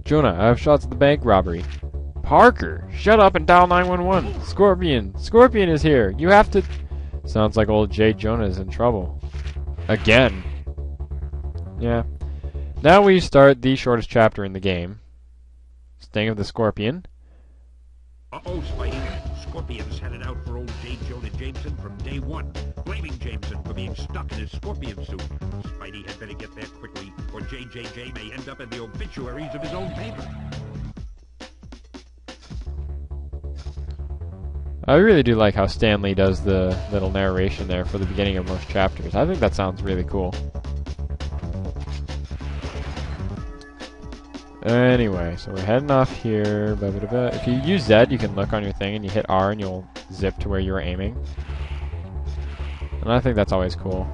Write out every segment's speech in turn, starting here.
Jonah, I have shots at the bank robbery. Parker, shut up and dial 911. Scorpion. Scorpion is here. You have to... Sounds like old J. Jonah is in trouble. Again. Yeah. Now we start the shortest chapter in the game. Sting of the Scorpion. Uh-oh, Spidey. Scorpion's headed out for old J. Jonah Jameson from day one, blaming Jameson for being stuck in his scorpion suit. Spidey had better get there quickly, or JJJ may end up in the obituaries of his own paper. I really do like how Stan Lee does the little narration there for the beginning of most chapters. I think that sounds really cool. Anyway, so we're heading off here. If you use Z, you can look on your thing, and you hit R, and you'll zip to where you were aiming. And I think that's always cool.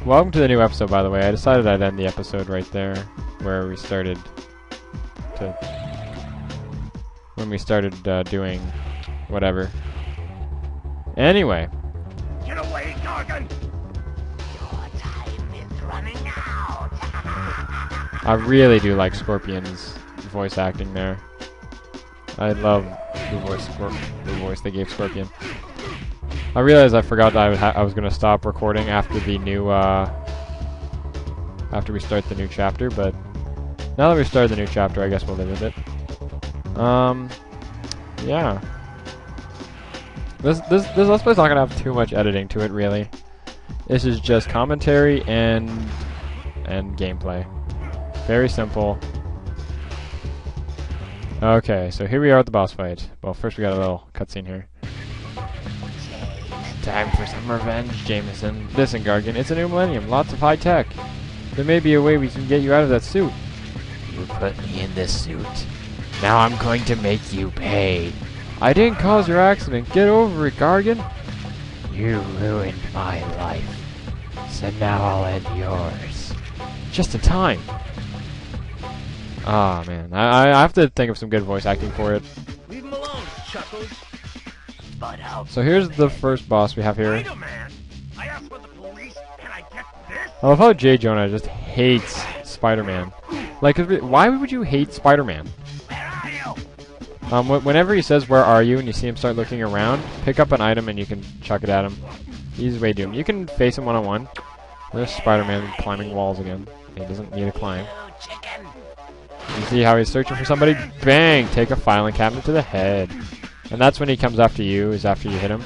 Welcome to the new episode, by the way. I decided I'd end the episode right there, where we started doing whatever. Anyway. Get away, Gargan! I really do like Scorpion's voice acting there. I love the voice they gave Scorpion. I realized I forgot that I was going to stop recording after the new after we start the new chapter, but now that we started the new chapter, I guess we'll live with it. Yeah. This Let's Play's not gonna have too much editing to it, really. This is just commentary and gameplay. Very simple. Okay, so here we are at the boss fight. Well, first we got a little cutscene here. Time for some revenge, Jameson. Listen, Gargan, it's a new millennium, lots of high tech. There may be a way we can get you out of that suit. You put me in this suit. Now I'm going to make you pay. I didn't cause your accident. Get over it, Gargan. You ruined my life. So now I'll end yours. Just in time. Ah, man. I have to think of some good voice acting for it. Leave him alone, Chuckles. So here's the first boss we have here. Wait a man. I asked for the police, and I get this? I love how J. Jonah just hates Spider-Man. Like, why would you hate Spider-Man? Whenever he says, "Where are you?" and you see him start looking around, pick up an item and you can chuck it at him. Easy way to do him. You can face him one-on-one. There's Spider-Man climbing walls again. He doesn't need to climb. You see how he's searching for somebody? Bang! Take a filing cabinet to the head. And that's when he comes after you, is after you hit him.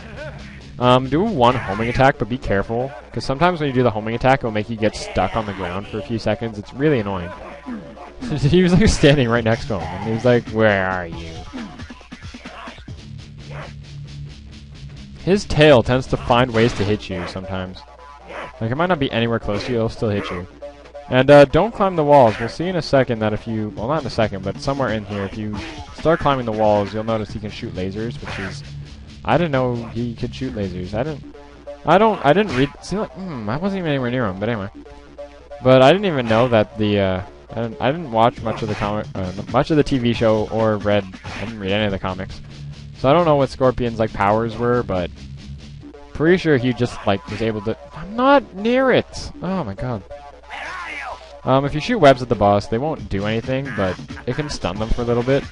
Do one homing attack, but be careful. Because sometimes when you do the homing attack, it'll make you get stuck on the ground for a few seconds. It's really annoying. He was like standing right next to him, and he was like, "Where are you?" His tail tends to find ways to hit you sometimes. Like, it might not be anywhere close to you, it'll still hit you. And don't climb the walls. We'll see in a second that if you, well, not in a second, but somewhere in here, if you start climbing the walls, you'll notice he can shoot lasers, which is, I didn't know he could shoot lasers. I didn't read. See, like, I wasn't even anywhere near him, but anyway. But I didn't even know that the. I didn't watch much of the TV show or I didn't read any of the comics, so I don't know what Scorpion's like powers were, but pretty sure he just like was able to. I'm not near it. Oh my god. If you shoot webs at the boss, they won't do anything, but it can stun them for a little bit.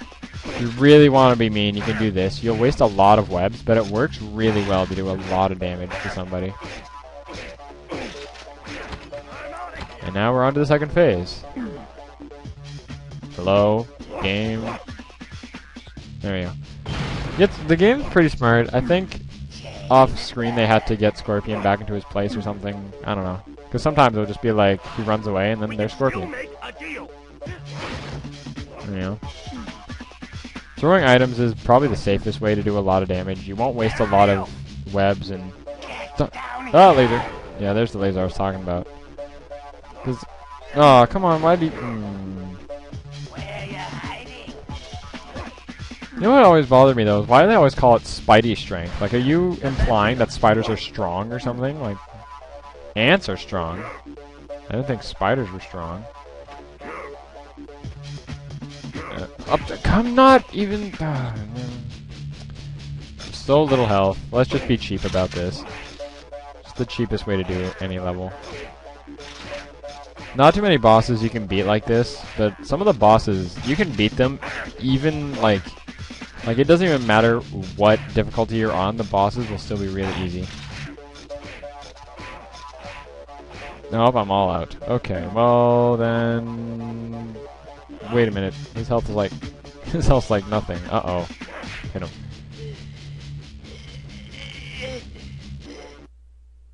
If you really want to be mean, you can do this. You'll waste a lot of webs, but it works really well to do a lot of damage to somebody. And now we're on to the second phase. Hello, game. There we go. The game's pretty smart. I think off screen they had to get Scorpion back into his place or something. I don't know. Because sometimes it'll just be like, he runs away and then there's Scorpion. You know. Throwing items is probably the safest way to do a lot of damage. You won't waste a lot of webs and... Oh, laser. Yeah, there's the laser I was talking about. Oh, come on, why do you... You know what always bothered me, though? Is why do they always call it Spidey strength? Like, are you implying that spiders are strong or something? Like, ants are strong. I didn't think spiders were strong. I'm not even... So little health. Let's just be cheap about this. It's the cheapest way to do any level. Not too many bosses you can beat like this, but some of the bosses, you can beat them even, like it doesn't even matter what difficulty you're on, the bosses will still be really easy. Nope, I'm all out. Okay, well then... Wait a minute, his health is like... his health's like nothing. Uh-oh. Hit him.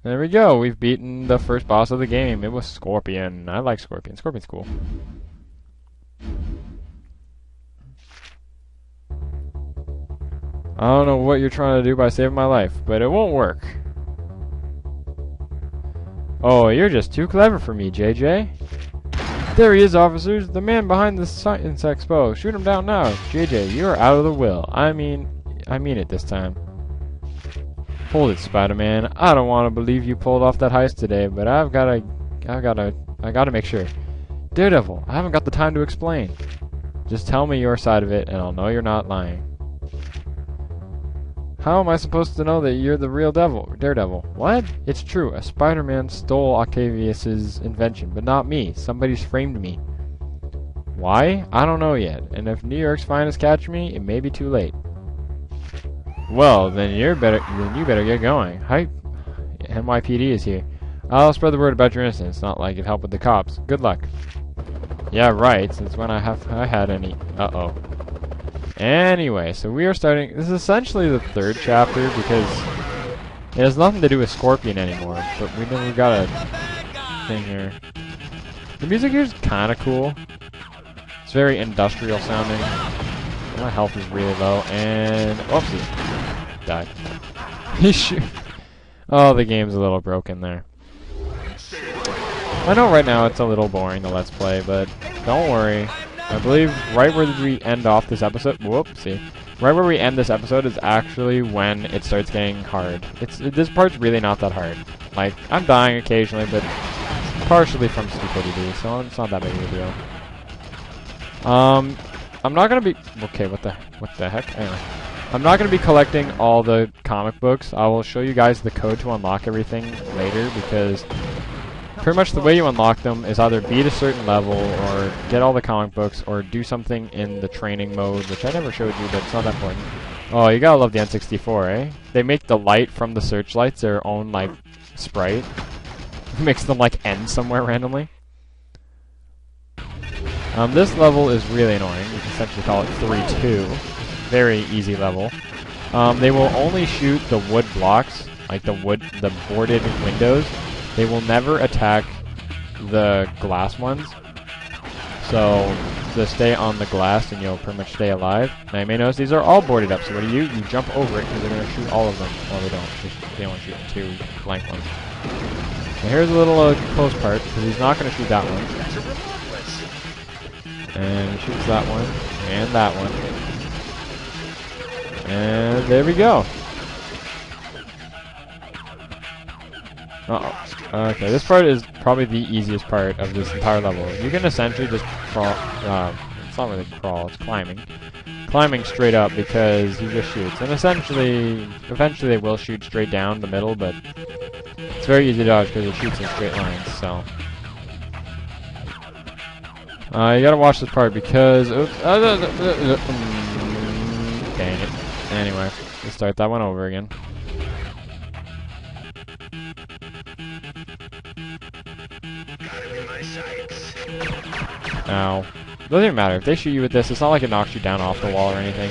There we go, we've beaten the first boss of the game. It was Scorpion. I like Scorpion. Scorpion's cool. I don't know what you're trying to do by saving my life, but it won't work. Oh, you're just too clever for me, JJ. There he is, officers. The man behind the Science Expo. Shoot him down now. JJ, you're out of the will. I mean it this time. Hold it, Spider-Man. I don't want to believe you pulled off that heist today, but I gotta make sure. Daredevil, I haven't got the time to explain. Just tell me your side of it, and I'll know you're not lying. How am I supposed to know that you're the real Daredevil? What? It's true. A Spider-Man stole Octavius's invention, but not me. Somebody's framed me. Why? I don't know yet. And if New York's finest catch me, it may be too late. Well, then you better get going. Hi, NYPD is here. I'll spread the word about your innocence. Not like it helped with the cops. Good luck. Yeah, right. Since when I had any? Uh-oh. Anyway, so we are starting. This is essentially the third chapter because it has nothing to do with Scorpion anymore. But we've got a thing here. The music here is kind of cool. It's very industrial sounding. My health is really low, and oopsie, died. Oh, the game's a little broken there. I know right now it's a little boring, the Let's Play, but don't worry. I believe right where we end off this episode, whoopsie, right where we end this episode is actually when it starts getting hard. This part's really not that hard. Like, I'm dying occasionally, but partially from stupidity, so it's not that big of a deal. I'm not gonna be... Okay, what the heck? Anyway. I'm not gonna be collecting all the comic books. I will show you guys the code to unlock everything later, because pretty much the way you unlock them is either beat a certain level, or get all the comic books, or do something in the training mode, which I never showed you, but it's not that important. Oh, you gotta love the N64, eh? They make the light from the searchlights their own, like, sprite. Makes them, like, end somewhere randomly. This level is really annoying. You can essentially call it 3-2. Very easy level. They will only shoot the wood blocks, like the boarded windows. They will never attack the glass ones. So, just stay on the glass and you'll pretty much stay alive. Now you may notice these are all boarded up, so what do? You jump over it because they're going to shoot all of them. Well, they don't. They only shoot 2 blank ones. Now here's a little close part, because he's not going to shoot that one. And he shoots that one, and that one. And there we go. Uh-oh. Okay, this part is probably the easiest part of this entire level. You can essentially just crawl, it's not really crawl, it's climbing. Climbing straight up because he just shoots. And eventually they will shoot straight down the middle, but it's very easy to dodge because it shoots in straight lines, so. You gotta watch this part because... Oops, dang it. Anyway, let's start that one over again. Ow. Doesn't even matter. If they shoot you with this, it's not like it knocks you down off the wall or anything.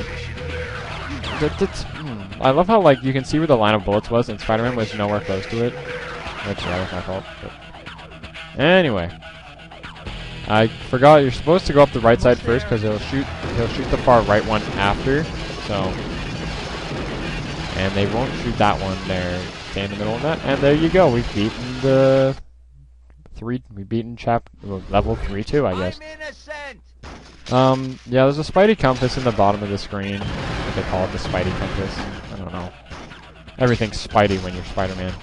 I love how, like, you can see where the line of bullets was and Spider-Man was nowhere close to it. Which, yeah, that's my fault. But. Anyway. I forgot you're supposed to go up the right side first because he'll shoot the far right one after. So, and they won't shoot that one there. Stay in the middle of that, and there you go. We've beaten the level 3-2, I guess. Yeah, there's a Spidey compass in the bottom of the screen. What they call it, the Spidey compass. I don't know. Everything's Spidey when you're Spider-Man.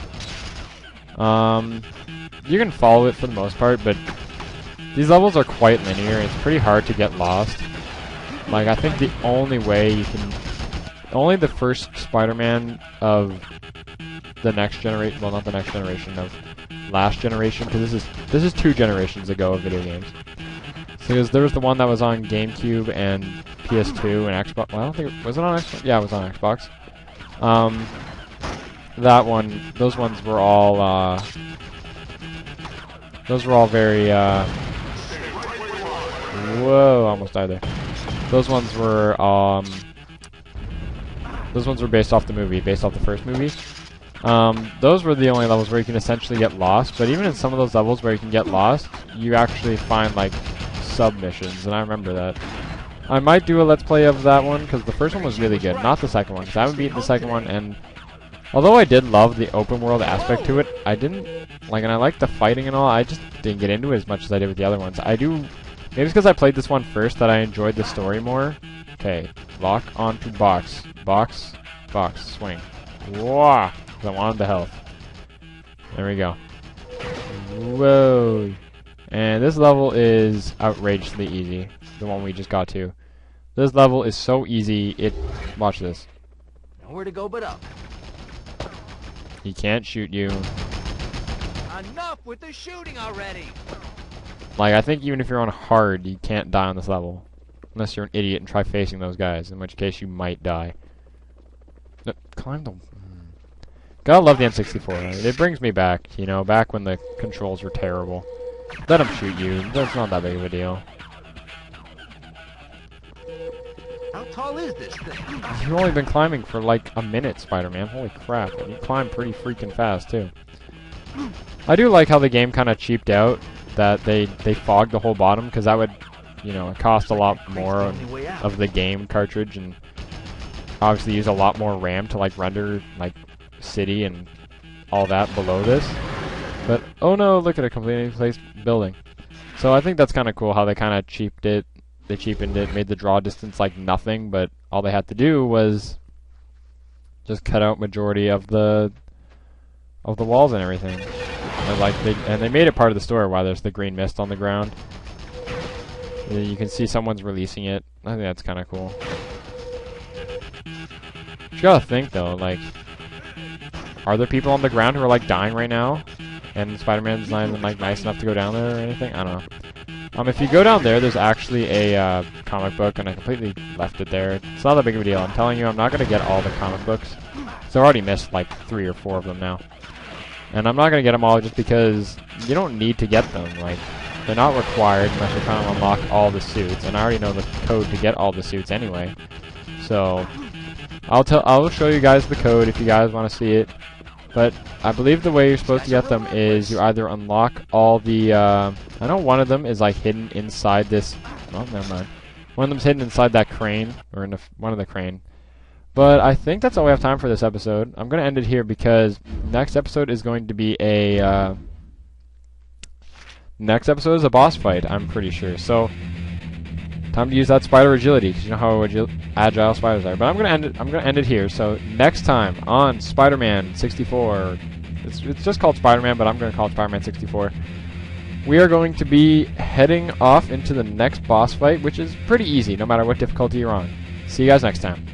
You can follow it for the most part, but these levels are quite linear. It's pretty hard to get lost. Like, I think the only way you can... Only the first Spider-Man of the next generation... Well, not the next generation, of last generation, because this is 2 generations ago of video games. So there was the one that was on GameCube and PS2 and Xbox. Well, I don't think was it on Xbox. Yeah, it was on Xbox. That one, those ones were all very. Whoa! Almost died there. Those ones were based off the movie, based off the first movie. Those were the only levels where you can essentially get lost, but even in some of those levels where you can get lost, you actually find, like, submissions, and I remember that. I might do a Let's Play of that one, because the first one was really good, not the second one, because I haven't beaten the second one, and although I did love the open world aspect to it, I didn't, like, and I liked the fighting and all, I just didn't get into it as much as I did with the other ones. Maybe it's because I played this one first that I enjoyed the story more. Okay, lock onto box. Box, swing. Whoa! I wanted the health. There we go. Whoa! And this level is outrageously easy. The one we just got to. This level is so easy, watch this. Nowhere to go but up. He can't shoot you. Enough with the shooting already! Like, I think even if you're on hard, you can't die on this level. Unless you're an idiot and try facing those guys, in which case you might die. No, climb the... Gotta love the N64. Right? It brings me back, you know, back when the controls were terrible. Let him shoot you. That's not that big of a deal. How tall is this thing? You've only been climbing for like a minute, Spider-Man. Holy crap. And you climb pretty freaking fast, too. I do like how the game kind of cheaped out that they fogged the whole bottom, because that would, you know, cost a lot more of the game cartridge, and obviously use a lot more RAM to, like, render, like, city and all that below this. But, oh no, look at a completely placed building. So I think that's kind of cool how they kind of cheaped it. They cheapened it, made the draw distance like nothing, but all they had to do was just cut out majority of the walls and everything. And they made it part of the story while there's the green mist on the ground. You can see someone's releasing it. I think that's kind of cool. You gotta think though, like, are there people on the ground who are like dying right now? And Spider-Man's not even like nice enough to go down there or anything? I don't know. If you go down there, there's actually a comic book, and I completely left it there. It's not that big of a deal. I'm telling you, I'm not going to get all the comic books. So I already missed like 3 or 4 of them now. And I'm not going to get them all just because you don't need to get them. Like, they're not required unless you're trying to unlock all the suits. And I already know the code to get all the suits anyway. So I'll show you guys the code if you guys want to see it. But I believe the way you're supposed to get them is you either unlock all the, I know one of them is like hidden inside this, oh, never mind. One of them's hidden inside that crane, or in one of the crane. But I think that's all we have time for this episode. I'm going to end it here because next episode is going to be a, next episode is a boss fight, I'm pretty sure. So, time to use that spider agility, because you know how agile spiders are. But I'm gonna end it here. So next time on Spider-Man 64, it's just called Spider-Man, but I'm gonna call it Spider-Man 64. We are going to be heading off into the next boss fight, which is pretty easy, no matter what difficulty you're on. See you guys next time.